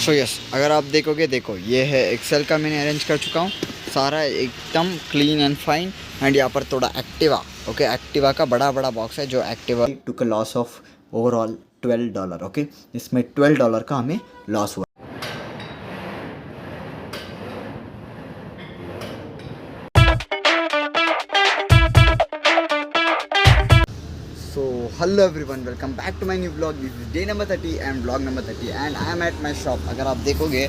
So yes, अगर आप देखोगे, देखो ये है एक्सेल का, मैंने अरेंज कर चुका हूँ सारा एकदम क्लीन एंड फाइन। एंड यहाँ पर थोड़ा एक्टिवा, ओके, एक्टिवा का बड़ा बड़ा बॉक्स है जो Activa took a loss of overall $12, okay. इसमें $12 का हमें लॉस हुआ। So hello everyone, welcome back to my new vlog. This is day number 30 and vlog number 30 and I am at my shop. अगर आप देखोगे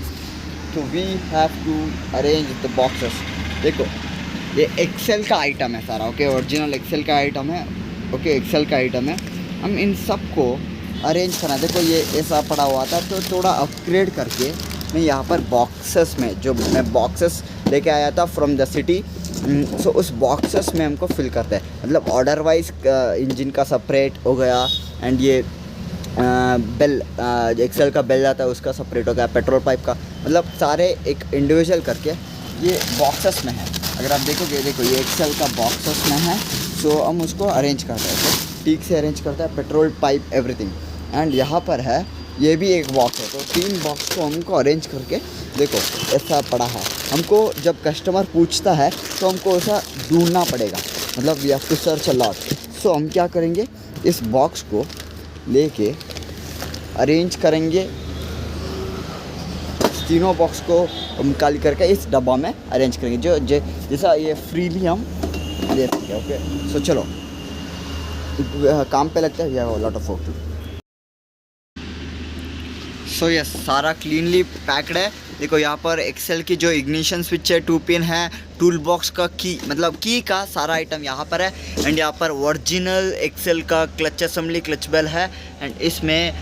तो we have to arrange the boxes. देखो ये एक्सेल का आइटम है सारा, ओके, ओरिजिनल एक्सेल का आइटम है, ओके, एक्सेल का आइटम है। हम इन सब को अरेंज करना, देखो ये ऐसा पड़ा हुआ था तो थोड़ा अपग्रेड करके मैं यहाँ पर बॉक्सेस में, जो मैं बॉक्सेस लेके आया था फ्रॉम द सिटी, सो उस बॉक्सेस में हमको फिल करते हैं। मतलब ऑर्डर वाइज इंजन का सेपरेट हो गया, एंड ये बेल, एक्सेल का बेल आता है उसका सेपरेट हो गया, पेट्रोल पाइप का, मतलब सारे एक इंडिविजुअल करके ये बॉक्सेस में है। अगर आप देखोगे, देखो ये एक्सेल का बॉक्सेस में है। सो हम उसको अरेंज करते हैं, तो ठीक से अरेंज करते हैं, पेट्रोल पाइप एवरीथिंग। एंड यहाँ पर है ये भी एक बॉक्स है, तो 3 बॉक्स को हमको अरेंज करके, देखो ऐसा पड़ा है। हमको जब कस्टमर पूछता है तो हमको ऐसा ढूंढना पड़ेगा, मतलब we have to search a lot. So हम क्या करेंगे, इस बॉक्स को लेके अरेंज करेंगे, तीनों बॉक्स को हम खाली करके इस डब्बा में अरेंज करेंगे, जो जैसा ये फ्रीली हम ले सकें, ओके। सो चलो काम पे लगता है, we have a lot of work to. So yes, सारा क्लीनली पैक्ड है। देखो यहाँ पर एक्सेल की जो इग्निशन स्विच है, 2 पिन है, टूल बॉक्स का की, मतलब की का सारा आइटम यहाँ पर है। एंड यहाँ पर ओरिजिनल एक्सेल का क्लच असेंबली, क्लच बेल है। एंड इसमें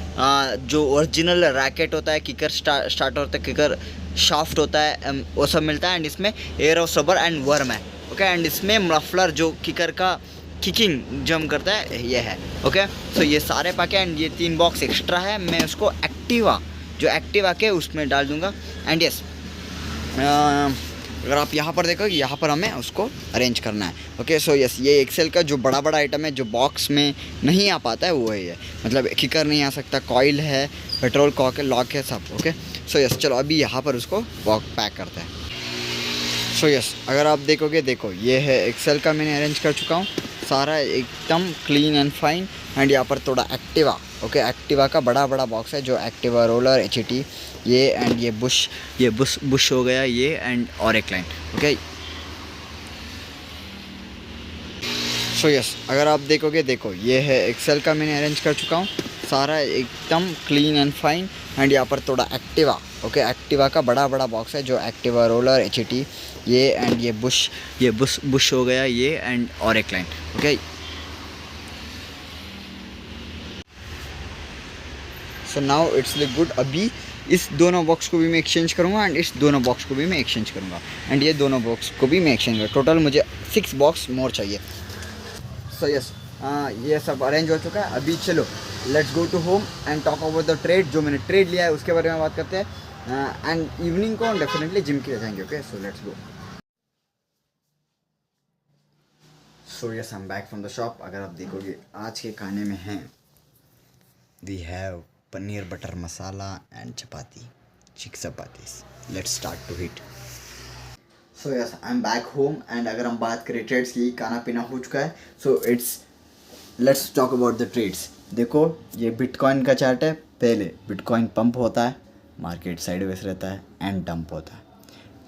जो ओरिजिनल रैकेट होता है, किकर स्टार्ट होता है, किकर शाफ्ट होता है, वो सब मिलता है। एंड इसमें air of rubber and worm है, ओके। एंड इसमें मफलर जो किकर का किकिंग जम करता है ये है, ओके। सो ये सारे पैके, एंड ये 3 बॉक्स एक्स्ट्रा है, मैं उसको एक्टिवा, जो एक्टिवा के उसमें डाल दूंगा। एंड यस, अगर आप यहाँ पर देखो, यहाँ पर हमें उसको अरेंज करना है, ओके। सो यस, ये एक्सेल का जो बड़ा बड़ा आइटम है जो बॉक्स में नहीं आ पाता है वो है ये, मतलब किकर नहीं आ सकता, कॉइल है, पेट्रोल कॉक है, लॉक है, सब, ओके। सो यस, चलो अभी यहाँ पर उसको पैक करते हैं। सो यस, अगर आप देखोगे, देखो ये है एक्सेल का, मैंने अरेंज कर चुका हूँ सारा एकदम क्लीन एंड फाइन। एंड यहाँ पर थोड़ा एक्टिवा, ओके, एक्टिवा का बड़ा बड़ा बॉक्स है जो एक्टिवा रोलर, HT, ये एंड ये बुश हो गया ये, एंड और एक लाइन, ओके। सो यस, अगर आप देखोगे, देखो ये है एक्सेल का, मैंने अरेंज कर चुका हूँ सारा एकदम क्लीन एंड फाइन। एंड यहाँ पर थोड़ा एक्टिवा, ओके, एक्टिवा का बड़ा बड़ा बॉक्स है जो एक्टिवा रोलर, HT, ये एंड ये बुश हो गया ये, एंड और एक line, okay. So now it's look good. अभी इस दोनों बॉक्स को भी मैं एक्सचेंज करूँगा, एंड इस दोनों बॉक्स को भी मैं एक्सचेंज करूँगा, एंड ये दोनों बॉक्स को भी मैं एक्सचेंज करूँगा। टोटल मुझे 6 बॉक्स मोर चाहिए। सो यस, ये सब अरेंज हो चुका है। अभी चलो let's go to home and talk about the trade, जो मैंने ट्रेड लिया है उसके बारे में बात करते हैं। एंड इवनिंग को डेफिनेटली जिम के लिए जाएंगे, okay. So let's go. So yes, I am back from the shop. अगर आप देखोगे आज के खाने में हैं, we have paneer butter masala and chapati, chick chapatis. Let's start to hit. So yes, I am back home. And अगर हम बात करें ट्रेड्स की, खाना पीना हो चुका है, so let's talk about the trades. देखो ये बिटकॉइन का चार्ट है। पहले बिटकॉइन पंप होता है, मार्केट साइडवेज रहता है, एंड डंप होता है।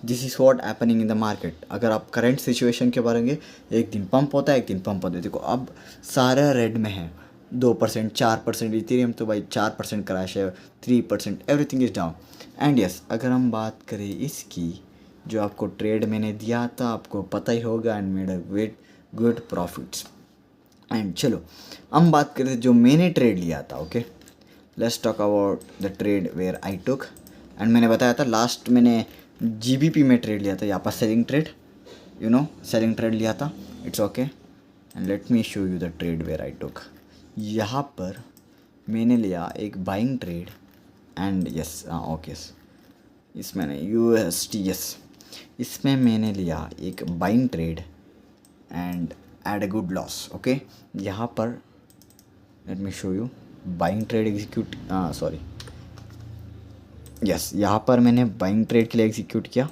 This is what happening in the market. अगर आप करंट सिचुएशन के बारे में, एक दिन पंप होता है, एक दिन पंप होता है। देखो अब सारा रेड में है, 2%, 4%, इथेरियम तो भाई 4% क्रैश है, 3%, everything is down. And yes, अगर हम बात करें इसकी, जो आपको ट्रेड मैंने दिया था आपको पता ही होगा, and made a good profits. And चलो हम बात करें जो मैंने ट्रेड लिया था, okay. Let's talk about the trade where I took. And मैंने बताया था लास्ट मैंने GBP में ट्रेड लिया था, यहाँ पर सेलिंग ट्रेड, सेलिंग ट्रेड लिया था, it's okay. And let me show you the trade where I took. यहाँ पर मैंने लिया एक buying trade, and yes, okay, इसमें नहीं, UST, यस, इसमें मैंने लिया एक buying trade and had a good loss, okay. यहाँ पर let me show you buying trade execute, sorry, yes, यहाँ पर मैंने बाइंग ट्रेड के लिए एग्जीक्यूट किया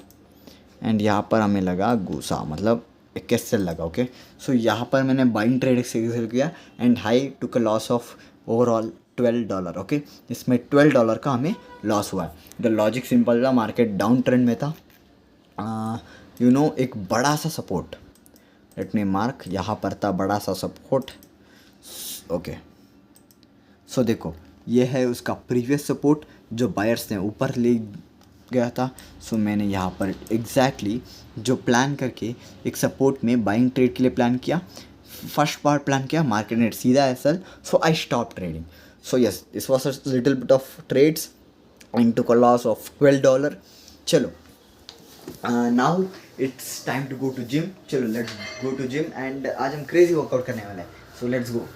एंड यहाँ पर हमें लगा गुस्सा, मतलब 21 सेल लगा। ओके, सो यहाँ पर मैंने बाइंग ट्रेड एग्जीक्यूट किया and high took a loss of overall $12। Okay, इसमें $12 का हमें लॉस हुआ है। द लॉजिक सिंपल था, मार्केट डाउन ट्रेंड में था। एक बड़ा सा सपोर्ट, लेट मी मार्क, यहाँ पर था बड़ा सा सपोर्ट। ओके, सो देखो ये है उसका प्रीवियस सपोर्ट जो बायर्स ने ऊपर ले गया था। सो मैंने यहाँ पर एग्जैक्टली जो प्लान करके एक सपोर्ट में बाइंग ट्रेड के लिए प्लान किया, फर्स्ट पार्ट प्लान किया, मार्केट ने सीधा SL, so I stop trading. So yes, this was a little bit of trades and took a loss of $12। चलो now it's time to go to gym. चलो let's go to gym and आज हम crazy workout करने वाले हैं। So let's go.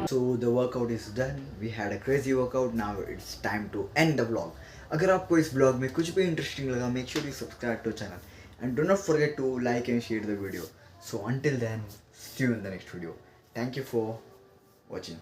So the workout is done. We had a crazy workout. Now it's time to end the vlog. अगर आपको इस vlog में कुछ भी interesting लगा, make sure you subscribe to channel and do not forget to like and share the video. So until then, see you in the next video. Thank you for watching.